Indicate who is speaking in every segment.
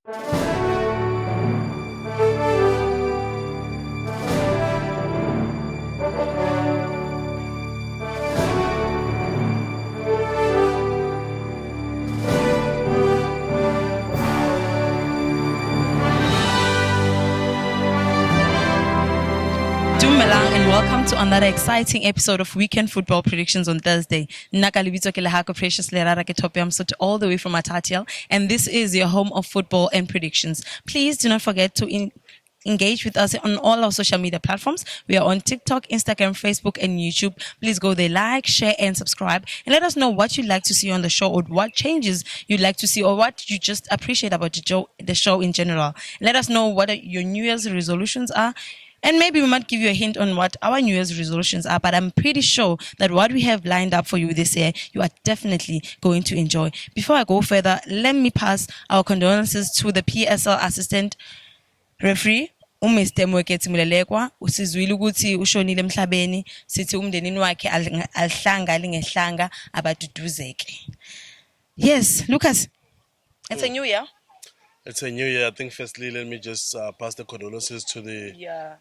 Speaker 1: And welcome to another exciting episode of Weekend Football Predictions on Thursday. Nakalibito ke LEHAKOE Precious LERARA ke Topiam Sot all the way from Atatiel, and this is your home of football and predictions. Please do not forget to engage with us on all our social media platforms. We are on TikTok, Instagram, Facebook, and YouTube. Please go there, like, share, and subscribe, and let us know what you'd like to see on the show, or what changes you'd like to see, or what you just appreciate about the show in general. Let us know what your New Year's resolutions are. And maybe we might give you a hint on what our New Year's resolutions are, but I'm pretty sure that what we have lined up for you this year, you are definitely going to enjoy. Before I go further, let me pass our condolences to the PSL assistant referee, Mr. Mweketi Mulelekwa. Usizwile ukuthi ushonile emhlabeni, sithi umndenini wakhe alihlanga lingehlanga abaduduzeke. Yes, Lucas, it's a new year.
Speaker 2: It's a new year. I think firstly, let me just pass the condolences to the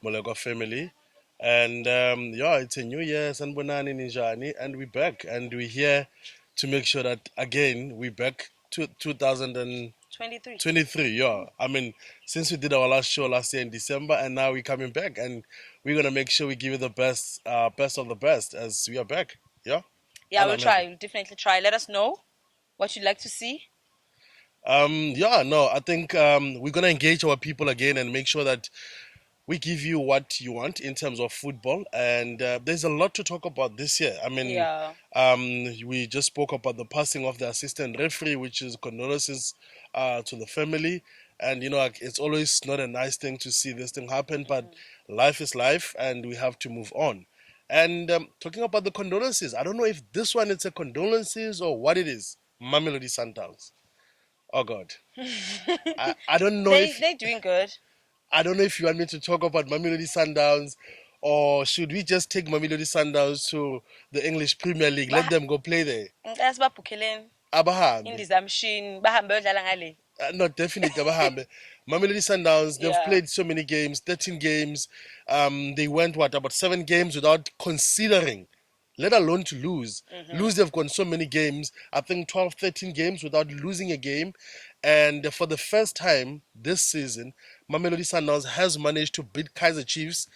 Speaker 2: Molekwa family. And it's a new year, Sanbonani Ninjani, and we're back. And we're here to make sure that, again, we're back to 2023. Yeah. I mean, since we did our last show last year in December, and now we're coming back. And we're going to make sure we give you the best of the best as we are back. Yeah?
Speaker 1: Yeah, we'll try. We'll definitely try. Let us know what you'd like to see.
Speaker 2: I think we're going to engage our people again and make sure that we give you what you want in terms of football. And there's a lot to talk about this year. I mean, we just spoke about the passing of the assistant referee, which is condolences to the family. And, it's always not a nice thing to see this thing happen, but life is life and we have to move on. And talking about the condolences, I don't know if this one is a condolences or what it is. Mamelodi Sundowns. Oh God, I don't know
Speaker 1: they're doing good.
Speaker 2: I don't know if you want me to talk about Mamelodi Sundowns, or should we just take Mamelodi Sundowns to the English Premier League? Let them go play there. No, definitely abahambe. Mamelodi Sundowns, they've played so many games, 13 games. They went about 7 games without considering, let alone to lose. Lose, they've gone so many games, I think 12, 13 games without losing a game. And for the first time this season, Mamelodi Sundowns has managed to beat Kaizer Chiefs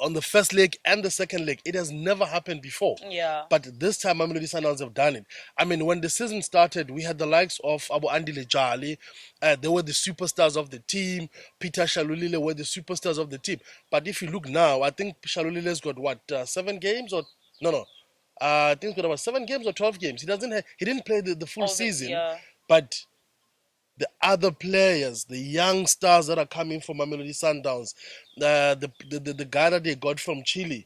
Speaker 2: on the first leg and the second leg. It has never happened before.
Speaker 1: Yeah.
Speaker 2: But this time, Mamelodi Sundowns have done it. I mean, when the season started, we had the likes of Abu Andile Jali. They were the superstars of the team. Peter Shalulile were the superstars of the team. But if you look now, I think Shalulile's got 7 games or no. I think he's got about 7 games or 12 games. He didn't play the full season. But the other players, the young stars that are coming from Mamelodi Sundowns, the guy that they got from Chile,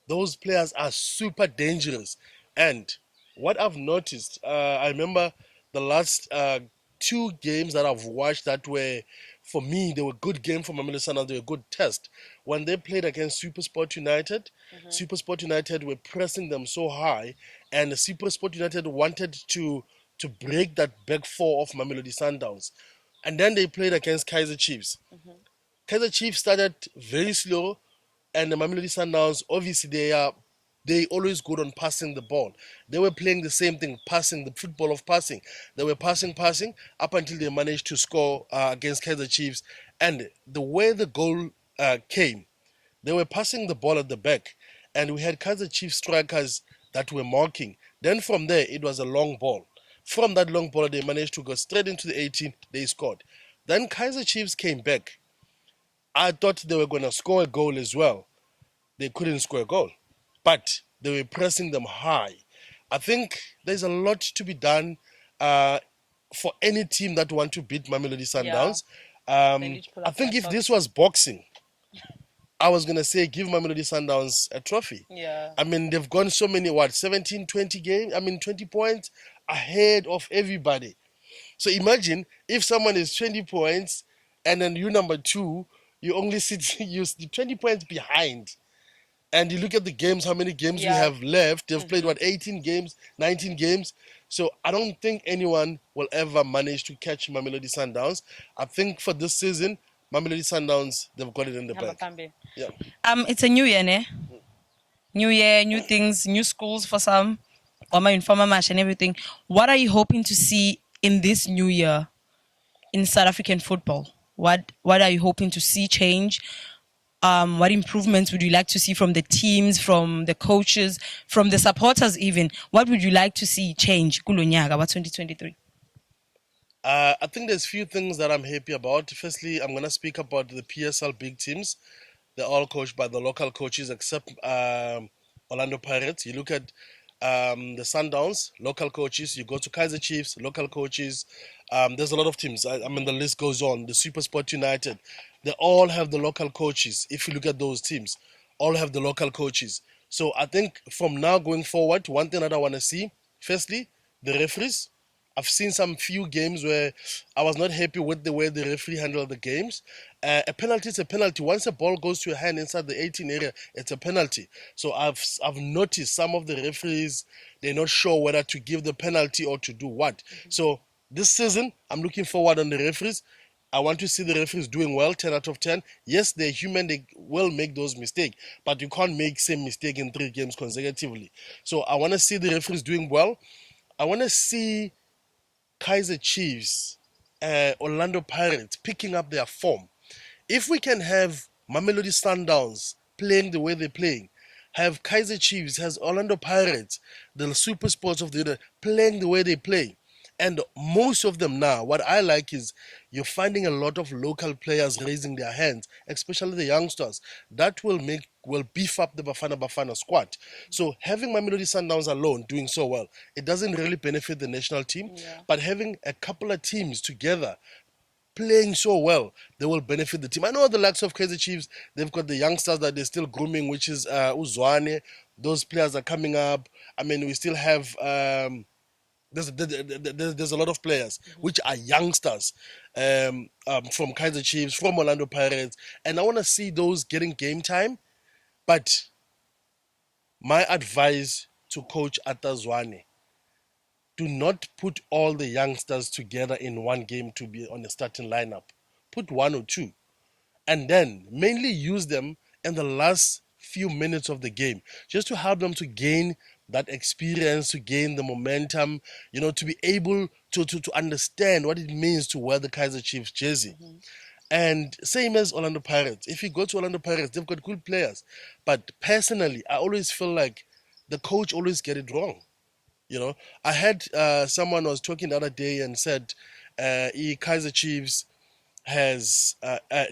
Speaker 2: those players are super dangerous. And what I've noticed, I remember the last 2 games that I've watched that were, for me, they were good games for Mamelodi Sundowns. They were a good test. When they played against SuperSport United, SuperSport United were pressing them so high, and SuperSport United wanted to break that back 4 of Mamelodi Sundowns. And then they played against Kaizer Chiefs. Kaizer Chiefs started very slow, and the Mamelodi Sundowns, obviously, they always good on passing the ball. They were playing the same thing, passing, the football of passing. They were passing, up until they managed to score against Kaizer Chiefs. And the way the goal came, they were passing the ball at the back, and we had Kaizer Chiefs strikers that were marking. Then from there, it was a long ball. From that long ball, they managed to go straight into the 18. They scored. Then Kaizer Chiefs came back. I thought they were going to score a goal as well. They couldn't score a goal. But they were pressing them high. I think there's a lot to be done for any team that want to beat Mamelodi Sundowns. I think if this was boxing, I was going to say give Mamelodi Sundowns a trophy.
Speaker 1: Yeah.
Speaker 2: I mean, they've gone so many, 17, 20 games? 20 points ahead of everybody. So imagine if someone is 20 points and then you number 2, you only sit 20 points behind. And you look at the games, how many games we have left. They've played, 18 games, 19 games. So I don't think anyone will ever manage to catch Mamelodi Sundowns. I think for this season, Mamelodi Sundowns, they've got it in the bag. Yeah.
Speaker 1: It's a new year, ne? New year, new things, new schools for some, or my informal match and everything. What are you hoping to see in this new year in South African football? What are you hoping to see change? What improvements would you like to see from the teams, from the coaches, from the supporters even? What would you like to see change kulo nyaka wa 2023?
Speaker 2: I think there's few things that I'm happy about. Firstly, I'm going to speak about the PSL big teams. They're all coached by the local coaches except Orlando Pirates. You look at the Sundowns, local coaches. You go to Kaizer Chiefs, local coaches. There's a lot of teams. I mean, the list goes on. The SuperSport United, they all have the local coaches. If you look at those teams, all have the local coaches. So I think from now going forward, one thing that I want to see, firstly, the referees. I've seen some few games where I was not happy with the way the referee handled the games. A penalty is a penalty. Once a ball goes to your hand inside the 18 area, it's a penalty. So I've noticed some of the referees, they're not sure whether to give the penalty or to do what. So this season, I'm looking forward on the referees. I want to see the referees doing well, 10 out of 10. Yes, they're human, they will make those mistakes, but you can't make same mistake in 3 games consecutively. So I want to see the referees doing well. I want to see Kaizer Chiefs, Orlando Pirates picking up their form. If we can have Mamelodi Sundowns playing the way they're playing, have Kaizer Chiefs, has Orlando Pirates, the super sports of the year, playing the way they play, and most of them now, what I like is you're finding a lot of local players raising their hands, especially the youngsters. That will beef up the Bafana squad. So having Mamelodi Sundowns alone doing so well, it doesn't really benefit the national team.
Speaker 1: Yeah.
Speaker 2: But having a couple of teams together playing so well, they will benefit the team. I know the likes of Kaizer Chiefs, they've got the youngsters that they're still grooming, which is Uzwane. Those players are coming up. I mean, we still have there's a lot of players which are youngsters from Kaizer Chiefs, from Orlando Pirates, and I want to see those getting game time. But my advice to Coach Atazwane, do not put all the youngsters together in one game to be on the starting lineup. Put 1 or 2. And then mainly use them in the last few minutes of the game, just to help them to gain that experience, to gain the momentum, to be able to understand what it means to wear the Kaizer Chiefs jersey. And same as Orlando Pirates. If you go to Orlando Pirates, they've got good players. But personally, I always feel like the coach always get it wrong. I had someone was talking the other day and said, Kaizer Chiefs has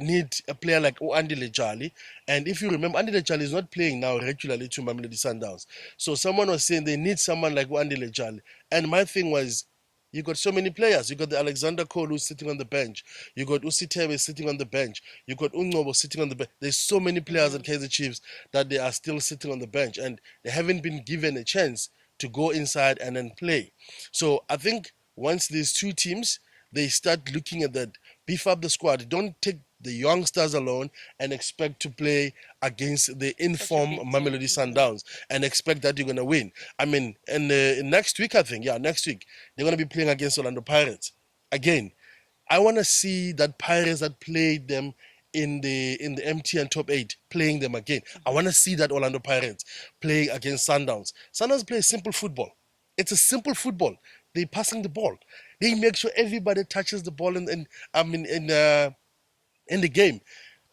Speaker 2: need a player like Andile Jali. And if you remember, Andile Jali is not playing now regularly to Mamelodi Sundowns. So someone was saying they need someone like Andile Jali. And my thing was, you got so many players. You got the Alexander Cole who's sitting on the bench. You got Usitebe sitting on the bench. You got Ungobo sitting on the bench. There's so many players at Kaizer Chiefs that they are still sitting on the bench and they haven't been given a chance to go inside and then play. So I think once these two teams, they start looking at that, beef up the squad. Don't take the youngsters alone and expect to play against the informed Mamelodi Sundowns and expect that you're going to win. I mean, in next week, I think, next week, they're going to be playing against Orlando Pirates. Again, I want to see that Pirates that played them in the MTN Top 8 playing them again. I want to see that Orlando Pirates playing against Sundowns. Sundowns play simple football. It's a simple football. They're passing the ball. They make sure everybody touches the ball in the game.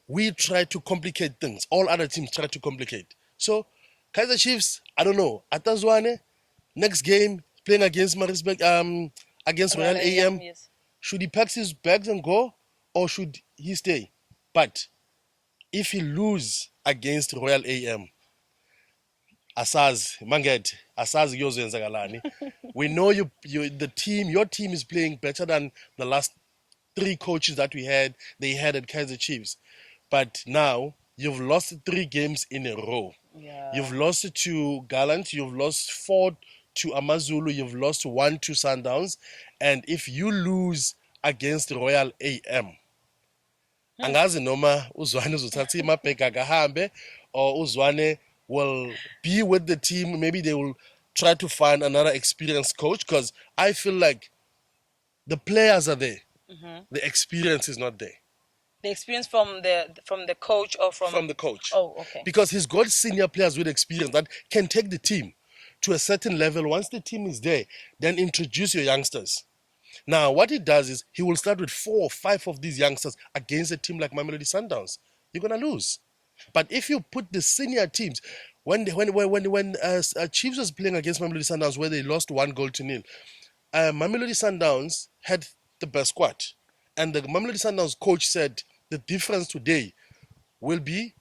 Speaker 2: We try to complicate things. All other teams try to complicate. So, Kaizer Chiefs, I don't know. Atazwane, next game, playing against Maritzburg, against Royal AM.
Speaker 1: Yes.
Speaker 2: Should he pack his bags and go, or should he stay? But if he lose against Royal AM, asazi manget asazi kuyozenzakalani. We know your team is playing better than the last 3 coaches that they had at Kaizer Chiefs, but now you've lost 3 games in a row. You've lost to Gallant, you've lost 4 to Amazulu, you've lost 1 to Sundowns, and if you lose against Royal AM, angazi noma Uzwane uzothatha imabheka kahambe, or Uzwane will be with the team. Maybe they will try to find another experienced coach, because I feel like the players are there. The experience is not there.
Speaker 1: The experience from the coach or
Speaker 2: From the coach.
Speaker 1: Oh, okay.
Speaker 2: Because he's got senior players with experience that can take the team to a certain level. Once the team is there, then introduce your youngsters. Now, what he does is he will start with 4 or 5 of these youngsters against a team like Mamelodi Sundowns. You're gonna lose. But if you put the senior teams, when Chiefs was playing against Mamelodi Sundowns, where they lost 1-0, Mamelodi Sundowns had the best squad, and the Mamelodi Sundowns coach said the difference today will be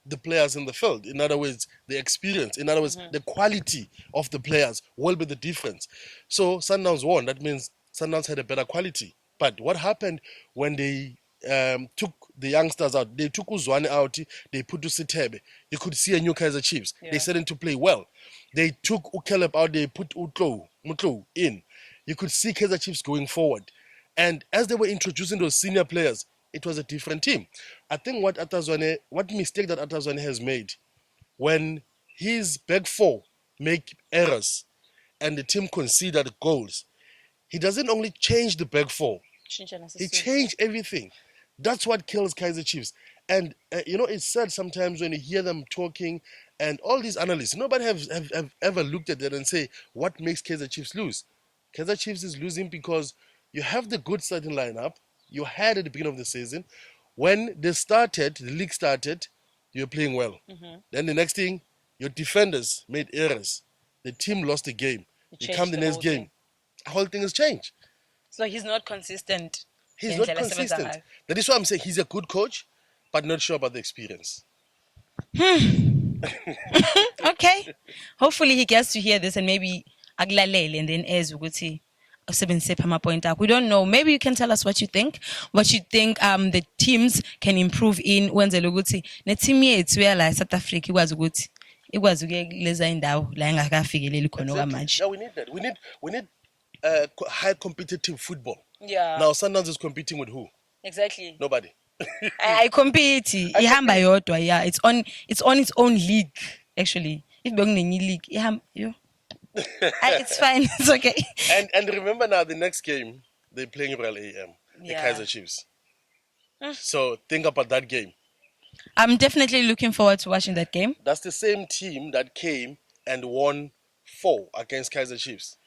Speaker 2: the players in the field. In other words, the experience. In other words, the quality of the players will be the difference. So Sundowns won. That means Sundowns had a better quality. But what happened when they took the youngsters out? They took Uzwane out. They put Usitebe. You could see a new Kaizer Chiefs. Yeah. They started to play well. They took Ukelep out. They put Mutlu in. You could see Kaizer Chiefs going forward. And as they were introducing those senior players, it was a different team. I think what mistake that Atazwane has made, when his back four make errors and the team conceded goals, he doesn't only change the back four, he changed everything. That's what kills Kaizer Chiefs. And it's sad sometimes when you hear them talking and all these analysts, nobody have ever looked at that and say, what makes Kaizer Chiefs lose? Kaizer Chiefs is losing because you have the good starting lineup you had at the beginning of the season. When the league started, you were playing well. Then the next thing, your defenders made errors. The team lost the game. You come the next game, the whole thing has changed.
Speaker 1: So he's not consistent.
Speaker 2: He's not consistent. That is why I'm saying he's a good coach, but not sure about the experience.
Speaker 1: Okay. Hopefully he gets to hear this and maybe aglalele and then as ukuthi we don't know. Maybe you can tell us what you think. The teams can improve in wenze ukuthi ne team yethu yala South Africa ikwazi ukuthi ikwazi ukuleza indawo la engakafikeleli khona okwamanje.
Speaker 2: Yeah, we need that. We need high competitive football.
Speaker 1: Yeah.
Speaker 2: Now Sundowns is competing with who?
Speaker 1: Exactly.
Speaker 2: Nobody.
Speaker 1: I compete. Ihamba yodwa. Yeah, it's on its own league actually. If you're in a league, it's fine. It's okay.
Speaker 2: And remember now, the next game they're playing Royal AM, the Kaizer Chiefs. So think about that game.
Speaker 1: I'm definitely looking forward to watching that game.
Speaker 2: That's the same team that came and won 4 against Kaizer Chiefs.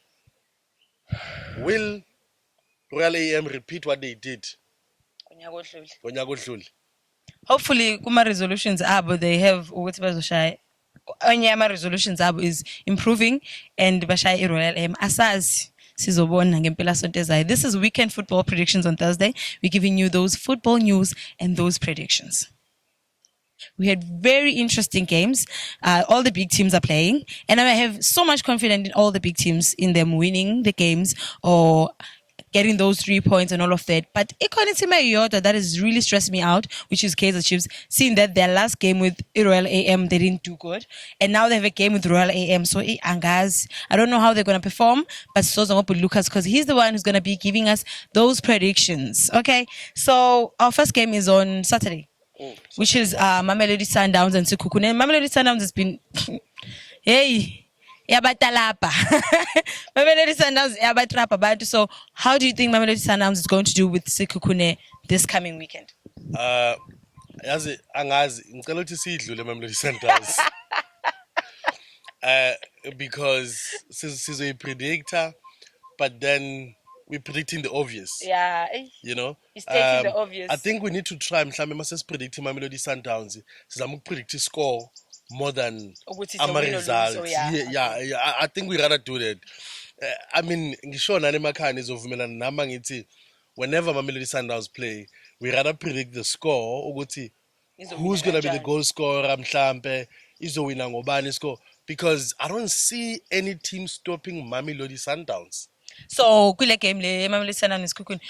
Speaker 2: Will Royal AM repeat what they did?
Speaker 1: Hopefully, kuma resolutions they have Onyama resolutions is improving and Bashai Royal Asaz Sizobon ngempela sonto ezayo. This is Weekend Football Predictions on Thursday. We're giving you those football news and those predictions. We had very interesting games. All the big teams are playing, and I have so much confidence in all the big teams in them winning the games or getting those 3 points and all of that. But that is really stressing me out, which is Kaizer Chiefs, seeing that their last game with Royal AM, they didn't do good. And now they have a game with Royal AM. So, Angaz, I don't know how they're going to perform, but so I'm with Lucas because he's the one who's going to be giving us those predictions. Okay, so our first game is on Saturday, which is Mamelodi Sundowns and SEKHUKHUNE. Mamelodi Sundowns has been, hey, yabatalapa. Mamelodi Sundowns yabatrapa bantu. So how do you think Mamelodi Sundowns is going to do with SEKHUKHUNE this coming weekend?
Speaker 2: Yazi angazi ngicela ukuthi sidlule Mamelodi Sundowns. Because she's a predictor, but then we're predicting the obvious.
Speaker 1: Yeah.
Speaker 2: It's
Speaker 1: stating the obvious.
Speaker 2: I think we need to try mhlawumbe mase predicting Mamelodi Sundowns sizama ukupredict score more than ama results. Yeah, I think we rather do that. I mean, ngisho nani emakhaya nizovumelana nami ngithi whenever Mamelodi Sundowns play, we rather predict the score ukuthi who's going to be the goal scorer mhlambe izowina ngobani score, because I don't see any team stopping Mamelodi Sundowns.
Speaker 1: So kule game le Mamelodi Sundowns SEKHUKHUNE,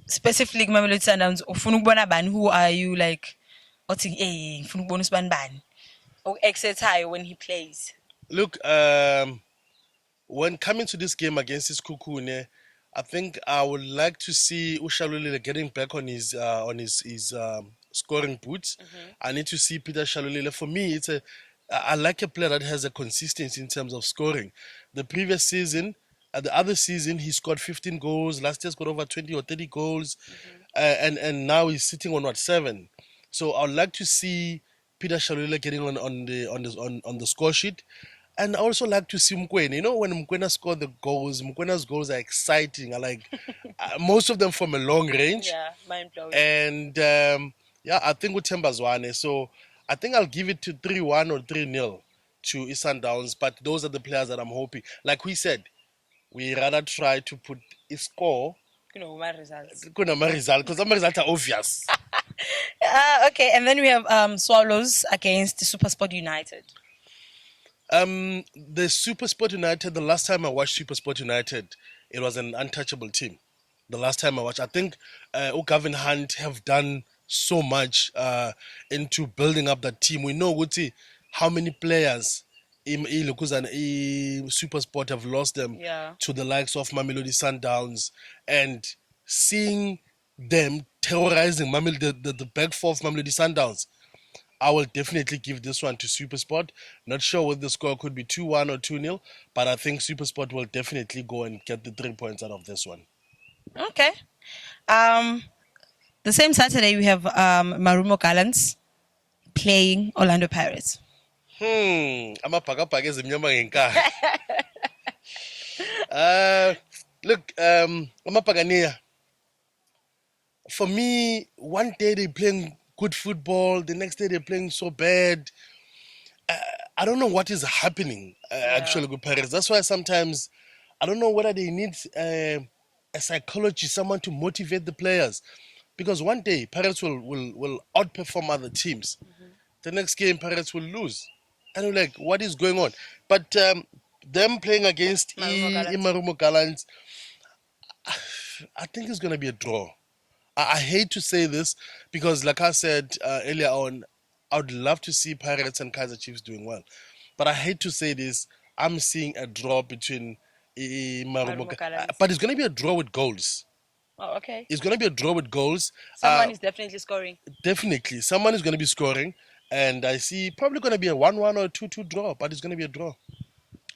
Speaker 1: specifically Mamelodi Sundowns, ufuna ukubona bani? Who are you like othi ngifuna ukubona usibani bani or excited when he plays?
Speaker 2: Look, when coming to this game against SEKHUKHUNE, I think I would like to see Ushalulile getting back on his scoring boots. I need to see Peter Shalulile. For me, it's I like a player that has a consistency in terms of scoring. The previous season, the other season, he scored 15 goals. Last year, scored over 20 or 30 goals, and now he's sitting on what 7. So I'd like to see Peter Shalula getting on the score sheet. And I also like to see Mkwena. You know, when Mkwena scored the goals, Mkwena's goals are exciting. I like most of them from a long range.
Speaker 1: Yeah, mind blowing.
Speaker 2: And yeah, I think with Tembazwane. So I think I'll give it to 3-1 or 3-0 to Sundowns. But those are the players that I'm hoping. Like we said, we rather try to put a score.
Speaker 1: My results.
Speaker 2: Because some results are obvious.
Speaker 1: Okay, and then we have Swallows against SuperSport United.
Speaker 2: The SuperSport United, the last time I watched SuperSport United, it was an untouchable team. The last time I watched, I think Gavin Hunt have done so much into building up that team. We know how many players in SuperSport have lost them to the likes of Mamelodi Sundowns, and seeing them terrorizing the back four of Mamelodi Sundowns. I will definitely give this one to SuperSport. Not sure what the score could be, 2-1 or 2-0, but I think SuperSport will definitely go and get the 3 points out of this one.
Speaker 1: Okay. The same Saturday we have Marumo Gallants playing Orlando Pirates.
Speaker 2: Amabhakabhaka ezimnyama ngenkani. Look, Amabhakania, for me, one day they're playing good football, the next day they're playing so bad. I don't know what is happening actually with Pirates. That's why sometimes I don't know whether they need a psychology, someone to motivate the players. Because one day Pirates will outperform other teams. The next game Pirates will lose. And we're like, what is going on? But them playing against Marumo Gallants, I think it's going to be a draw. I hate to say this because, like I said earlier on, I would love to see Pirates and Kaizer Chiefs doing well. But I hate to say this. I'm seeing a draw between Marumo Gallants. But it's going to be a draw with goals.
Speaker 1: Oh, okay.
Speaker 2: It's going to be a draw with goals.
Speaker 1: Someone is definitely scoring.
Speaker 2: Definitely. Someone is going to be scoring. And I see probably going to be a 1-1 or 2-2 draw, but it's going to be a draw.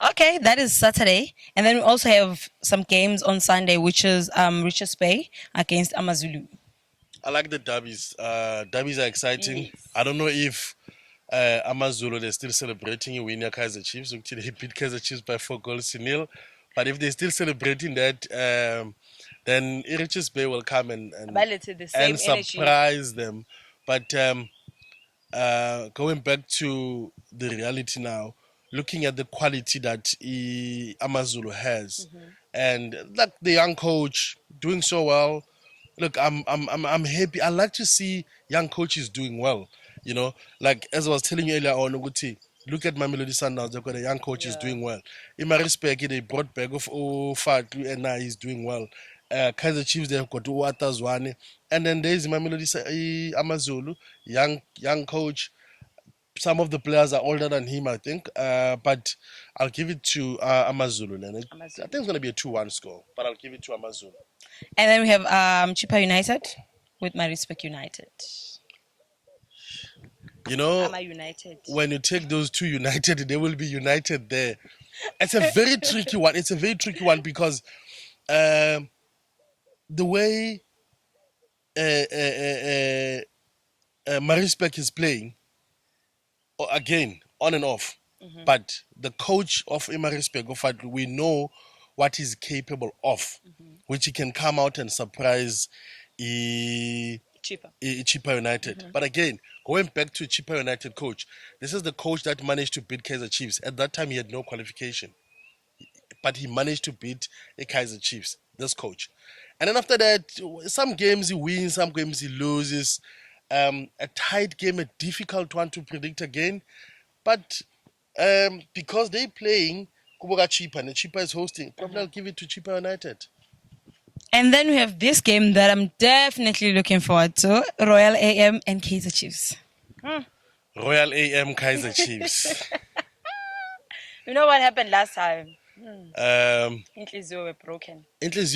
Speaker 1: Okay, that is Saturday. And then we also have some games on Sunday, which is Richards Bay against Amazulu.
Speaker 2: I like the derbies. Derbies are exciting.
Speaker 1: Yes.
Speaker 2: I don't know if Amazulu, they're still celebrating a win against Kaizer Chiefs. They beat Kaizer Chiefs by 4-0. But if they're still celebrating that, then Richards Bay will come and surprise them. But going back to the reality now, looking at the quality that Amazulu has, and like the young coach doing so well. Look, I'm happy. I like to see young coaches doing well. You know, like as I was telling you earlier on, look at Mamelodi Sundowns. They've got a young coach who's doing well. In my respect, they brought back of Fatu, and now he's doing well. Kaizer Chiefs, they've got Atazwane, and then there's Mamelodi Amazulu, young coach. Some of the players are older than him, I think. But I'll give it to Amazulu. I think it's going to be a 2-1 score, but I'll give it to Amazulu.
Speaker 1: And then we have Chippa United with Maritzburg United.
Speaker 2: You know,
Speaker 1: United.
Speaker 2: When you take those two united, they will be united there. It's a very tricky one. It's a very tricky one because the way Maritzburg is playing, again, on and off. But the coach of Maritzburg, we know what he's capable of, which he can come out and surprise Chippa United. But again, going back to Chippa United coach, this is the coach that managed to beat Kaizer Chiefs. At that time, he had no qualification. But he managed to beat a Kaizer Chiefs, this coach. And then after that, some games he wins, some games he loses. A tight game, a difficult one to predict again. But because they're playing Kuboga Chippa and Chippa is hosting, probably I'll give it to Chippa United.
Speaker 1: And then we have this game that I'm definitely looking forward to, Royal AM and Kaizer Chiefs.
Speaker 2: Royal AM, Kaizer Chiefs.
Speaker 1: You know what happened last time?
Speaker 2: Inhliziyo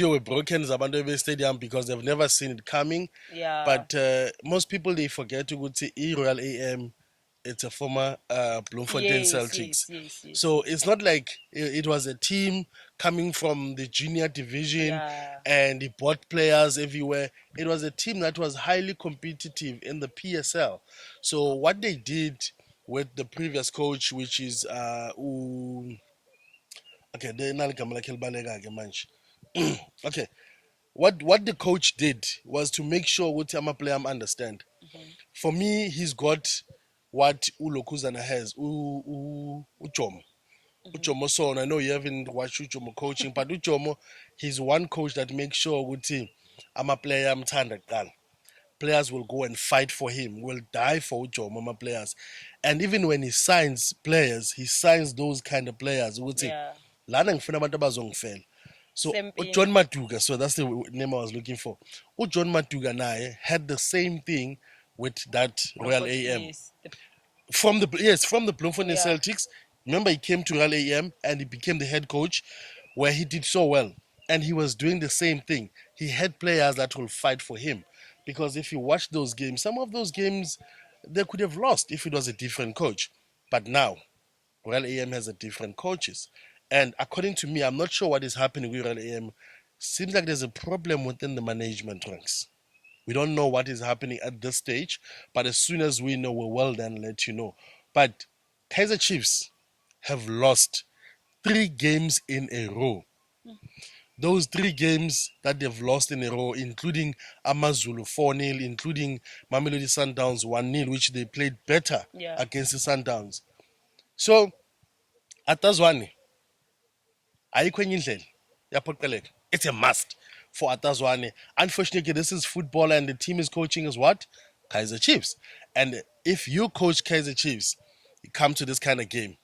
Speaker 2: were broken Zabandebe Stadium because they've never seen it coming.
Speaker 1: Yeah.
Speaker 2: But most people, they forget to go to Royal AM it's a former Bloemfontein
Speaker 1: Yes,
Speaker 2: Celtics.
Speaker 1: yes, yes, yes,
Speaker 2: So
Speaker 1: yes.
Speaker 2: it's not like it was a team coming from the junior division
Speaker 1: Yeah.
Speaker 2: and he bought players everywhere. It was a team that was highly competitive in the PSL. So what they did with the previous coach, which is okay, okay. What the coach did was to make sure what Ama player understand. For me, he's got what Ulokuzana has. Ujomo. Ujomo son. I know you haven't watched Ujomo coaching, but Ujomo, he's one coach that makes sure ukuthi ama player amthanda kuqala. Players will go and fight for him, will die for Ujomo ama players. And even when he signs players, he signs those kind of players ukuthi
Speaker 1: Yeah.
Speaker 2: lana ngifuna abantu abazongifela. So
Speaker 1: Sempini.
Speaker 2: John Matuga, so that's the name I was looking for. John Matuga naye had the same thing with that Royal AM.
Speaker 1: Yes.
Speaker 2: From the Bloemfontein
Speaker 1: Yeah.
Speaker 2: Celtics. Remember, he came to Royal AM and he became the head coach, where he did so well. And he was doing the same thing. He had players that will fight for him, because if you watch those games, some of those games they could have lost if it was a different coach. But now Royal AM has a different coaches, and according to me, I'm not sure what is happening with Royal AM. Seems like there's a problem within the management ranks. We don't know what is happening at this stage, but as soon as we know, we will then let you know. But Kaizer Chiefs have lost 3 games in a row. Those 3 games that they've lost in a row, including Amazulu 4-0, including Mamelodi Sundowns 1-0, which they played better
Speaker 1: Yeah.
Speaker 2: against the Sundowns. So, Atazwani, ayikho enye indlela yaphoqeleka. It's a must for Atazwane. Unfortunately, this is football and the team is coaching is what? Kaizer Chiefs. And if you coach Kaizer Chiefs, you come to this kind of game,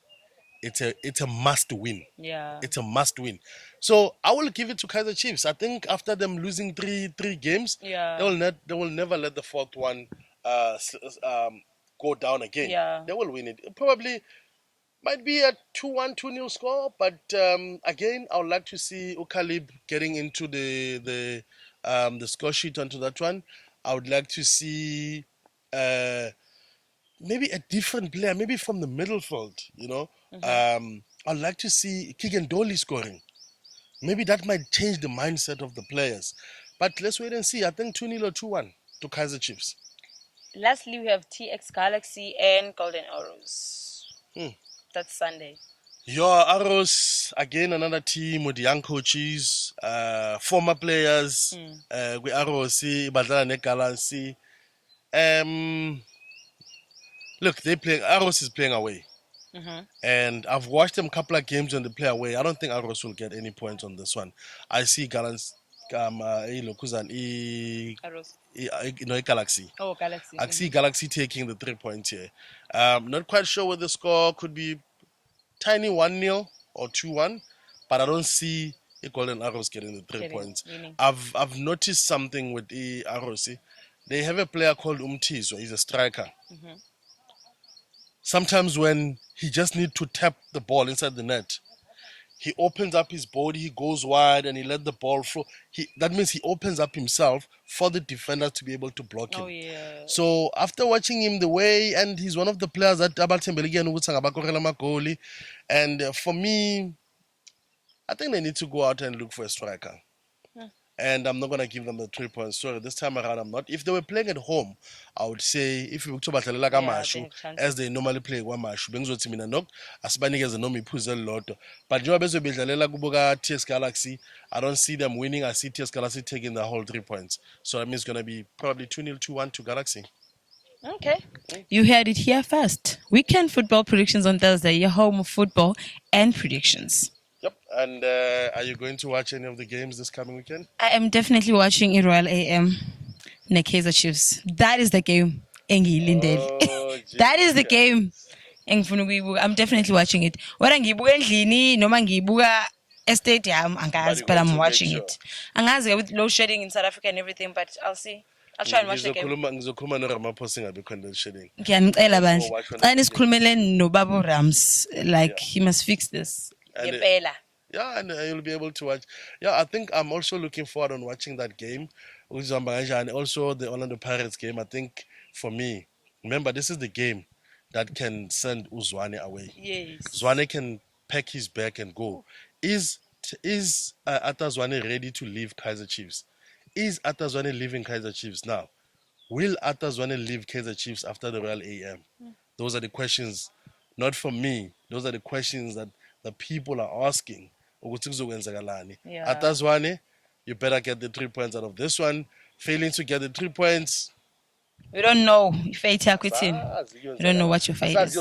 Speaker 2: it's a must win.
Speaker 1: Yeah.
Speaker 2: It's a must win. So I will give it to Kaizer Chiefs. I think after them losing three games,
Speaker 1: Yeah.
Speaker 2: they will never let the fourth one go down again.
Speaker 1: Yeah.
Speaker 2: They will win it. Probably might be a 2-1, 2-0 score, but again, I would like to see Ukalib getting into the score sheet onto that one. I would like to see uh, maybe a different player, maybe from the middle field, you know. I'd like to see Keegan Dolly scoring. Maybe that might change the mindset of the players. But let's wait and see. I think 2-0 or 2-1 to Kaizer Chiefs.
Speaker 1: Lastly, we have TX Galaxy and Golden Arrows.
Speaker 2: Hmm.
Speaker 1: That's Sunday.
Speaker 2: Your Arrows, again, another team with young coaches, former players. We Arrows, Badala Nekalansi. Look, Arrows is playing away. And I've watched them a couple of games when they play away. I don't think Arrows will get any points on this one. I see Galans,
Speaker 1: Arrows.
Speaker 2: Galaxy.
Speaker 1: Oh, Galaxy.
Speaker 2: I see Galaxy taking the 3 points here. Not quite sure what the score could be. Tiny 1-0 or 2-1, but I don't see the Golden Arrows getting the 3 points.
Speaker 1: Winning.
Speaker 2: I've noticed something with the Arrows. They have a player called Umtizwa. He's a striker. Sometimes when he just needs to tap the ball inside the net, he opens up his body, he goes wide, and he let the ball flow. That means he opens up himself for the defenders to be able to block him.
Speaker 1: Oh, yeah.
Speaker 2: So after watching him the way, and he's one of the players that goalie, and for me, I think they need to go out and look for a striker. And I'm not going to give them the 3 points. Sorry, this time around I'm not. If they were playing at home, I would say if you talk about
Speaker 1: they have
Speaker 2: as they normally play kwamashu, bengizothi mina nok asibanikeze noma iphuzu elilodwa. But njengoba bezobedlalela kubuka TS Galaxy, I don't see them winning. I see TS Galaxy taking the whole 3 points. So that means it's going to be probably 2-0, 2-1 to Galaxy.
Speaker 1: Okay. You heard it here first. Weekend football predictions on Thursday, your home of football and predictions.
Speaker 2: Yep. And are you going to watch any of the games this coming weekend?
Speaker 1: I am definitely watching a Royal AM. NKHOESA Chiefs. That is the game.
Speaker 2: Oh,
Speaker 1: That is the game. I'm definitely watching it. Whether ngiyibuka endlini noma ngiyibuka estadium, angazi, but I'm watching it. Angazi with load shedding in South Africa and everything, but I'll see. I'll try and watch the game.
Speaker 2: Ngizokhuluma noRamaphosa ngabikho load shedding.
Speaker 1: Ngiyanicela bandla. Xa nisikhulumele nobaba Rams, like he must fix this. Ngempela.
Speaker 2: Yeah, and you'll be able to watch. Yeah, I think I'm also looking forward on watching that game, and also the Orlando Pirates game. I think for me, remember this is the game that can send Uzwane away.
Speaker 1: Yes.
Speaker 2: Zwane can pack his bag and go. Is Atazwane ready to leave Kaizer Chiefs? Is Atazwane leaving Kaizer Chiefs now? Will Atazwane leave Kaizer Chiefs after the Royal AM? Those are the questions, not from me. Those are the questions that the people are asking.
Speaker 1: Yeah.
Speaker 2: Atazwane, you better get the 3 points out of this one. Failing to get the 3 points,
Speaker 1: We don't know if fate with him. We don't know what your fate is.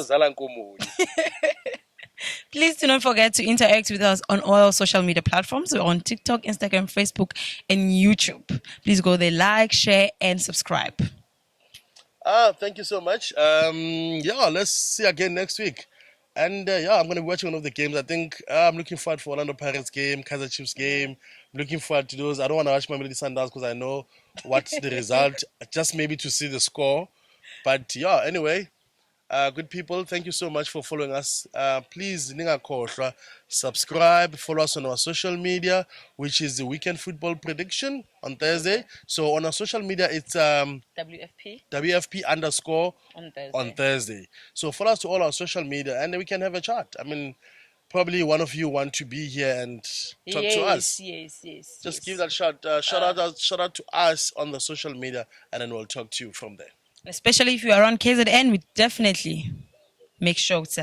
Speaker 1: Please do not forget to interact with us on all our social media platforms. We're on TikTok, Instagram, Facebook, and YouTube. Please go there, like, share, and subscribe.
Speaker 2: Thank you so much. Yeah, let's see again next week. And yeah, I'm going to be watching one of the games. I think I'm looking forward for Orlando Pirates game, Kaizer Chiefs game. I'm looking forward to those. I don't want to watch Mamelodi Sundowns because I know what's the result, just maybe to see the score. But yeah, anyway, good people, thank you so much for following us. Please, NKHOESA, subscribe, follow us on our social media, which is the Weekend Football Prediction on Thursday. So on our social media, it's WFP underscore on Thursday. So follow us to all our social media and then we can have a chat. I mean, probably one of you want to be here and talk to us.
Speaker 1: Yes.
Speaker 2: Just give that shout out to us on the social media and then we'll talk to you from there.
Speaker 1: Especially if you are on KZN, we definitely make sure it's a